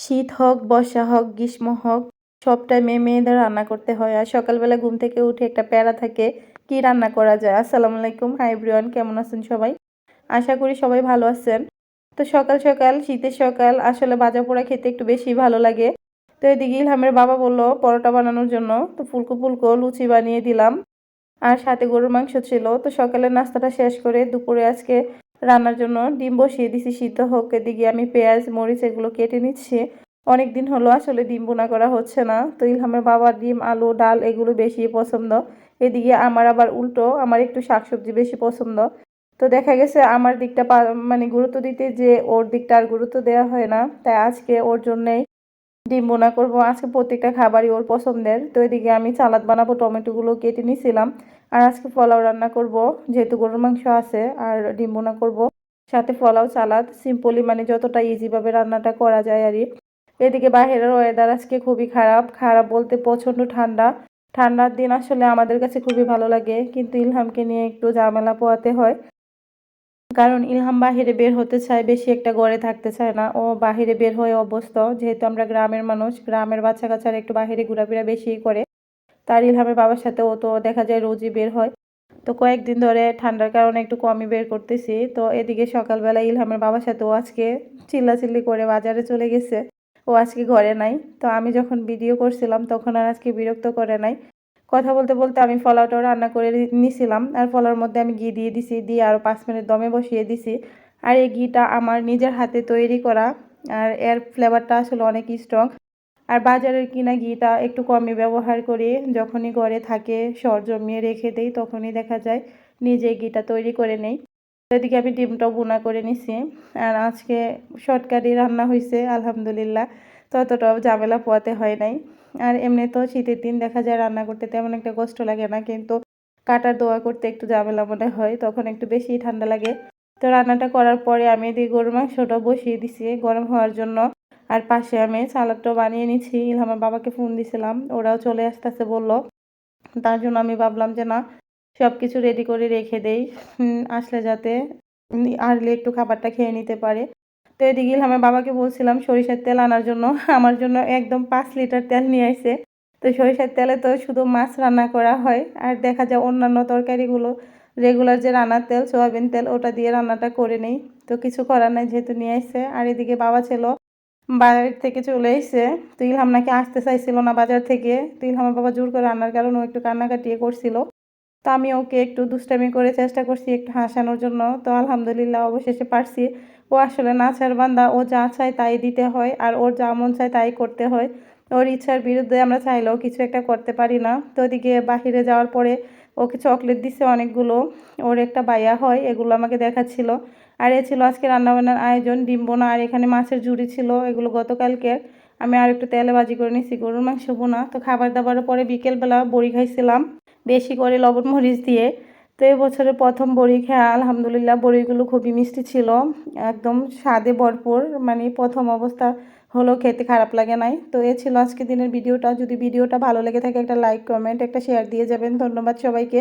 শীত হোক, বর্ষা হোক, গ্রীষ্ম হোক, সব টাইমে মেয়েদের রান্না করতে হয়। আর সকালবেলা ঘুম থেকে উঠে একটা প্যারা থাকে, কি রান্না করা যায়। আসসালামু আলাইকুম, হাই এভরিওয়ান, কেমন আছেন সবাই? আশা করি সবাই ভালো আছেন। তো সকাল সকাল, শীতের সকাল আসলে ভাজা পোড়া খেতে একটু বেশি ভালো লাগে। তো এদিকে ইলহামের বাবা বলল পরোটা বানানোর জন্য, তো ফুলকো ফুলকো লুচি বানিয়ে দিলাম। আর সাথে গরুর মাংস ছিল। তো সকালের নাস্তাটা শেষ করে দুপুরে আজকে রান্নার জন্য ডিম বসিয়ে দিছি সিদ্ধ হোক। এদিকে আমি পেঁয়াজ মরিচ এগুলো কেটে নিচ্ছি। অনেকদিন হলো আসলে ডিম বোনা করা হচ্ছে না। তো ইলহামের বাবার ডিম আলু ডাল এগুলো বেশি পছন্দ। এদিকে আমার আবার উল্টো, আমার একটু শাকসবজি বেশি পছন্দ। তো দেখা গেছে আমার দিকটা মানে গুরুত্ব দিতে যে ওর দিকটা আর গুরুত্ব দেওয়া হয় না। তাই আজকে ওর জন্যই ডিম ভুনা করবো। আজকে প্রত্যেকটা খাবারই ওর পছন্দের। তো এদিকে আমি সালাদ বানাবো, টমেটোগুলো কেটে নিয়েছিলাম। আর আজকে পোলাও রান্না করব, যেহেতু গরুর মাংস আছে আর ডিম ভুনা করব, সাথে পোলাও সালাদ সিম্পলি, মানে যতটা ইজিভাবে রান্নাটা করা যায় আর কি। এদিকে বাইরের ওয়েদার আজকে খুবই খারাপ, খারাপ বলতে প্রচণ্ড ঠান্ডা। ঠান্ডার দিন আসলে আমাদের কাছে খুবই ভালো লাগে, কিন্তু ইলহামকে নিয়ে একটু ঝামেলা পোহাতে হয়। কারণ ইলহাম বাহিরে বের হতে চায়, বেশি একটা ঘরে থাকতে চায় না। ও বাহিরে বের হয়ে অভ্যস্ত, যেহেতু আমরা গ্রামের মানুষ, গ্রামের বাচ্চা কাচ্চারা একটু বাহিরে ঘোরাফেরা বেশি করে। তার ইলহামের বাবার সাথে ও তো দেখা যায় রোজই বের হয়। তো কয়েকদিন ধরে ঠান্ডার কারণে একটু কমই বের করতেছি। তো এদিকে সকালবেলা ইলহামের বাবার সাথে ও আজকে চিল্লাচিল্লি করে বাজারে চলে গেছে। ও আজকে ঘরে নাই। তো আমি যখন ভিডিও করছিলাম তখন আর আজকে বিরক্ত করে নাই। কথা বলতে বলতে আমি পোলাওটাও রান্না করে নিছিলাম। আর পোলাওর মধ্যে আমি ঘি দিয়ে দিছি, দিয়ে আরও 5 মিনিট দমে বসিয়ে দিছি। আর এই ঘিটা আমার নিজের হাতে তৈরি করা। আর এর ফ্লেভারটা আসলে অনেক স্ট্রং। আর বাজারের কিনা ঘিটা একটু কমই ব্যবহার করি। যখনই ঘরে থাকে সর জমিয়ে রেখে দেই, তখনই দেখা যায় নিজে ঘিটা তৈরি করে নেই। এদিকে আমি ডিমটাও ভুনা করে নিছি। আর আজকে শর্টকাটই রান্না হয়েছে আলহামদুলিল্লাহ, ততটাও ঝামেলা পোহাতে হয় নাই। আর এমনি তো শীতের দিন দেখা যায় রান্না করতে তেমন একটা কষ্ট লাগে না, কিন্তু কাটার দোয়া করতে একটু ঝামেলা মনে হয়, তখন একটু বেশি ঠান্ডা লাগে। তো রান্নাটা করার পরে আমি এদিকে গরুর মাংসটা বসিয়ে দিছি গরম হওয়ার জন্য। আর পাশে আমি সালাদটাও বানিয়ে নিচ্ছি। ইলহামের বাবাকে ফোন দিছিলাম, ওরাও চলে আসতেছে বললো। তার জন্য আমি ভাবলাম যে না, সব কিছু রেডি করে রেখে দেই, আসলে যাতে আর্লি একটু খাবারটা খেয়ে নিতে পারে। তো এদিকে ইলহামের বাবাকে বলছিলাম সরিষার তেল আনার জন্য। আমার জন্য একদম 5 লিটার তেল নিয়ে আসছে। তো সরিষার তেলে তো শুধু মাছ রান্না করা হয়, আর দেখা যায় অন্যান্য তরকারিগুলো রেগুলার যে রান্নার তেল সয়াবিন তেল ওটা দিয়ে রান্নাটা করে নেই। তো কিছু করার নাই, যেহেতু নিয়ে আসছে। আর এদিকে বাবা ছিল বাইরে থেকে চলে এসেছে। তো ইলহাম নাকি আসতে চাইছিল না বাজার থেকে। তো ইলহামের বাবা জোর করে রান্নার কারণে ও একটু কান্নাকাটি করছিল। তো আমি ওকে একটু দুষ্টামি করে চেষ্টা করছি একটু হাসানোর জন্য। তো আলহামদুলিল্লাহ অবশেষে পারছি। ও আসলে নাছার বান্দা, ও যা চায় তাই দিতে হয়, আর ওর যা মন চায় তাই করতে হয়। ওর ইচ্ছার বিরুদ্ধে আমরা চাইলেও কিছু একটা করতে পারি না। তো ওদিকে বাহিরে যাওয়ার পরে ওকে চকলেট দিছে অনেকগুলো। ওর একটা বাইয়া হয়, এগুলো আমাকে দেখাচ্ছিল। আর এ ছিল আজকে রান্নাবান্নার আয়োজন, ডিম বোনা, আর এখানে মাছের ঝুড়ি ছিল, এগুলো গতকালকে। আমি আর একটু তেলে ভাজি করে নিছি গরুর মাংস বোনা। তো খাবার দাবারের পরে বিকেলবেলা বড়ি খাইছিলাম বেশি করে লবণ মরিচ দিয়ে। তো এবছরের প্রথম বড়ি খেয়ে আলহামদুলিল্লাহ, বড়িগুলো খুবই মিষ্টি ছিল, একদম স্বাদে ভরপুর। মানে প্রথম অবস্থা হলেও খেতে খারাপ লাগে নাই। তো এ ছিল আজকে দিনের ভিডিওটা। যদি ভিডিওটা ভালো লেগে থাকে একটা লাইক কমেন্ট একটা শেয়ার দিয়ে যাবেন। ধন্যবাদ সবাইকে।